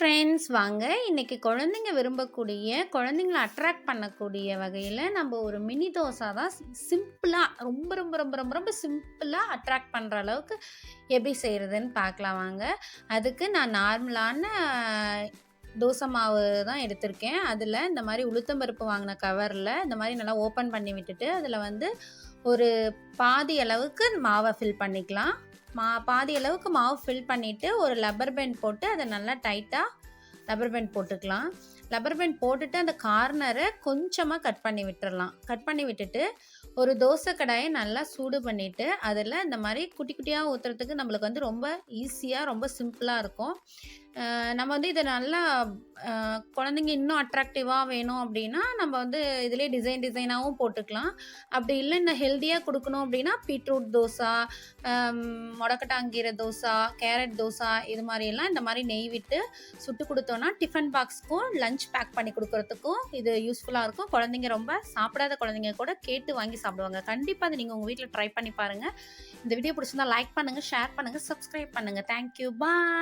Friends வாங்க இன்னைக்கு குழந்தைங்க விரும்பக்கூடிய குழந்தைங்கள அட்ராக்ட் பண்ணக்கூடிய வகையில் நம்ம ஒரு மினி தோசை தான் சிம்பிளாக ரொம்ப ரொம்ப ரொம்ப ரொம்ப ரொம்ப சிம்பிளாக அட்ராக்ட் பண்ணுற அளவுக்கு எப்படி செய்கிறதுன்னு பார்க்கலாம் வாங்க. அதுக்கு நான் நார்மலான தோசை மாவு தான் எடுத்திருக்கேன். அதில் இந்த மாதிரி உளுத்தம்பருப்பு வாங்கின கவரில் இந்த மாதிரி நல்லா ஓப்பன் பண்ணி விட்டுட்டு அதில் வந்து ஒரு பாதி அளவுக்கு மாவை ஃபில் பண்ணிக்கலாம். பாதி அளவுக்கு மாவு ஃபில் பண்ணிவிட்டு ஒரு லப்பர் பேண்ட் போட்டு அதை நல்லா டைட்டாக லப்பர் பேண்ட் போட்டுக்கலாம். லப்பர் பேண்ட் போட்டுட்டு அந்த கார்னரை கொஞ்சமாக கட் பண்ணி விட்டுறலாம். கட் பண்ணி விட்டுட்டு ஒரு தோசை கடாயை நல்லா சூடு பண்ணிவிட்டு அதில் இந்த மாதிரி குட்டி குட்டியாக ஊற்றுறதுக்கு நம்மளுக்கு வந்து ரொம்ப ஈஸியாக ரொம்ப சிம்பிளாக இருக்கும். நம்ம வந்து இதை நல்லா குழந்தைங்க இன்னும் அட்ராக்டிவாக வேணும் அப்படின்னா நம்ம வந்து இதிலே டிசைனாகவும் போட்டுக்கலாம். அப்படி இல்லை இன்னும் ஹெல்த்தியாக கொடுக்கணும் அப்படின்னா பீட்ரூட் தோசை, முடக்கட்டாங்கீரை தோசை, கேரட் தோசை இது மாதிரியெல்லாம் இந்த மாதிரி நெய் விட்டு சுட்டு கொடுத்தோன்னா டிஃபன் பாக்ஸ்க்கும் லஞ்ச் பேக் பண்ணி கொடுக்குறதுக்கும் இது யூஸ்ஃபுல்லாக இருக்கும். குழந்தைங்க ரொம்ப சாப்பிடாத குழந்தைங்க கூட கேட்டு வாங்கி சாப்பிடுவாங்க. கண்டிப்பாக அதை நீங்கள் உங்கள் வீட்டில் ட்ரை பண்ணி பாருங்கள். இந்த வீடியோ பிடிச்சிருந்தா லைக் பண்ணுங்கள், ஷேர் பண்ணுங்கள், சப்ஸ்கிரைப் பண்ணுங்கள். தேங்க்யூ, பாய்.